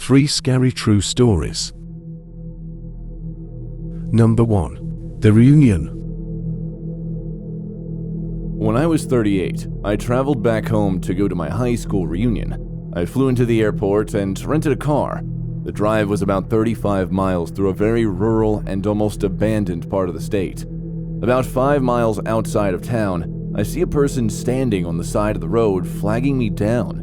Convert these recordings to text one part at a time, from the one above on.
3 scary true stories. Number 1. The Reunion. When I was 38, I traveled back home to go to my high school reunion. I flew into the airport and rented a car. The drive was about 35 miles through a very rural and almost abandoned part of the state. About 5 miles outside of town, I see a person standing on the side of the road flagging me down.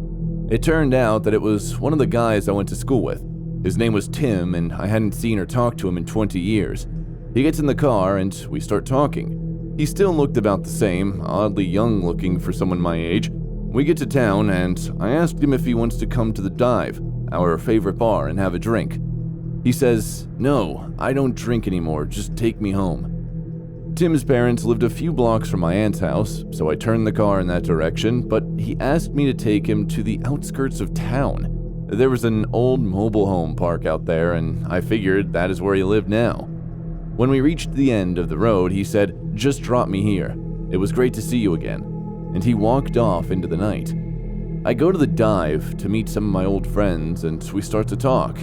It turned out that it was one of the guys I went to school with. His name was Tim, and I hadn't seen or talked to him in 20 years. He gets in the car and we start talking. He still looked about the same, oddly young looking for someone my age. We get to town and I asked him if he wants to come to the Dive, our favorite bar, and have a drink. He says, "No, I don't drink anymore, just take me home." Tim's parents lived a few blocks from my aunt's house, so I turned the car in that direction, but he asked me to take him to the outskirts of town. There was an old mobile home park out there, and I figured that is where he lived now. When we reached the end of the road, he said, "Just drop me here. It was great to see you again." And he walked off into the night. I go to the Dive to meet some of my old friends, and we start to talk.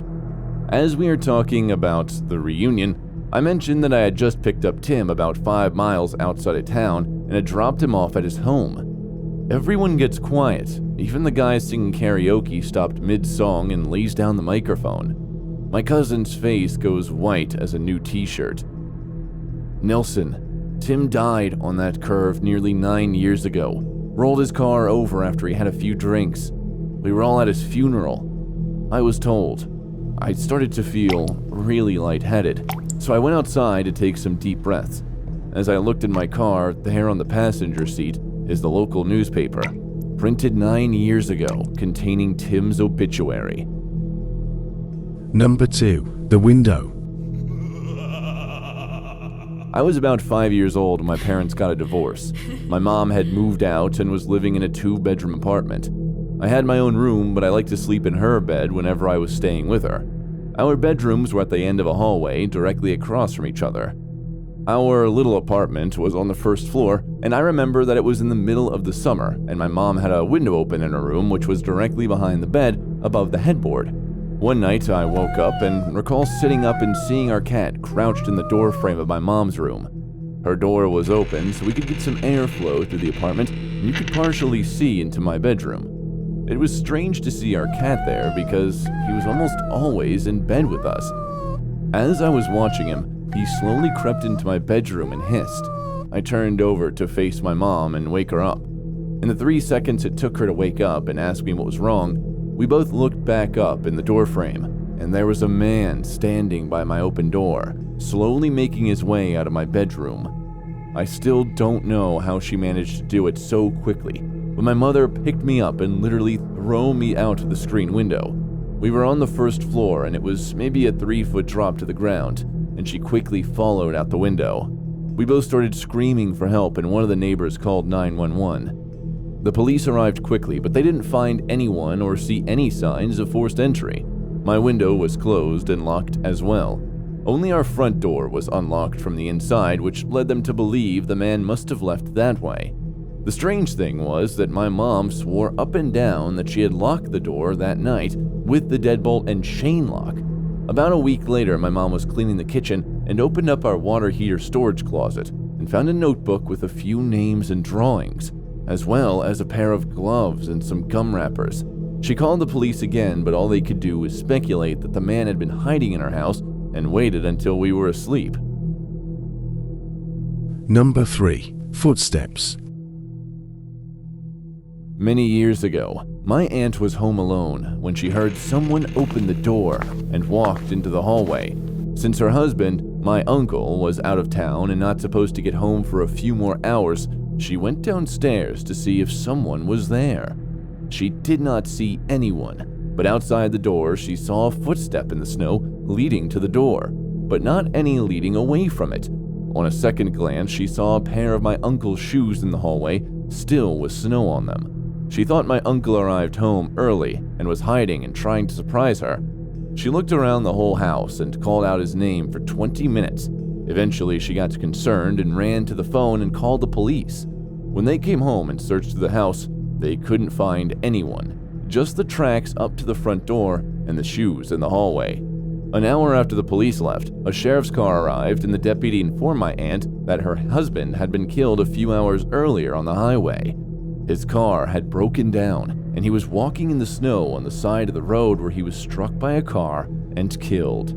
As we are talking about the reunion, I mentioned that I had just picked up Tim about 5 miles outside of town and had dropped him off at his home. Everyone gets quiet. Even the guy singing karaoke stopped mid-song and lays down the microphone. My cousin's face goes white as a new t-shirt. "Nelson, Tim died on that curve nearly 9 years ago. Rolled his car over after he had a few drinks. We were all at his funeral." I was told. I started to feel really lightheaded, so I went outside to take some deep breaths. As I looked in my car, there on the passenger seat is the local newspaper, printed 9 years ago, containing Tim's obituary. Number 2. The Window. I was about 5 years old when my parents got a divorce. My mom had moved out and was living in a 2-bedroom apartment. I had my own room, but I liked to sleep in her bed whenever I was staying with her. Our bedrooms were at the end of a hallway directly across from each other. Our little apartment was on the first floor, and I remember that it was in the middle of the summer, and my mom had a window open in her room, which was directly behind the bed above the headboard. One night, I woke up and recall sitting up and seeing our cat crouched in the doorframe of my mom's room. Her door was open so we could get some airflow through the apartment, and you could partially see into my bedroom. It was strange to see our cat there because he was almost always in bed with us. As I was watching him, he slowly crept into my bedroom and hissed. I turned over to face my mom and wake her up. In the 3 seconds it took her to wake up and ask me what was wrong, we both looked back up in the doorframe, and there was a man standing by my open door, slowly making his way out of my bedroom. I still don't know how she managed to do it so quickly, but my mother picked me up and literally threw me out of the screen window. We were on the first floor, and it was maybe a 3-foot drop to the ground, and she quickly followed out the window. We both started screaming for help, and one of the neighbors called 911. The police arrived quickly, but they didn't find anyone or see any signs of forced entry. My window was closed and locked as well. Only our front door was unlocked from the inside, which led them to believe the man must have left that way. The strange thing was that my mom swore up and down that she had locked the door that night with the deadbolt and chain lock. About a week later, my mom was cleaning the kitchen and opened up our water heater storage closet and found a notebook with a few names and drawings, as well as a pair of gloves and some gum wrappers. She called the police again, but all they could do was speculate that the man had been hiding in our house and waited until we were asleep. Number 3. Footsteps. Many years ago, my aunt was home alone when she heard someone open the door and walked into the hallway. Since her husband, my uncle, was out of town and not supposed to get home for a few more hours, she went downstairs to see if someone was there. She did not see anyone, but outside the door she saw a footstep in the snow leading to the door, but not any leading away from it. On a second glance, she saw a pair of my uncle's shoes in the hallway, still with snow on them. She thought my uncle arrived home early and was hiding and trying to surprise her. She looked around the whole house and called out his name for 20 minutes. Eventually, she got concerned and ran to the phone and called the police. When they came home and searched the house, they couldn't find anyone, just the tracks up to the front door and the shoes in the hallway. An hour after the police left, a sheriff's car arrived and the deputy informed my aunt that her husband had been killed a few hours earlier on the highway. His car had broken down and he was walking in the snow on the side of the road where he was struck by a car and killed.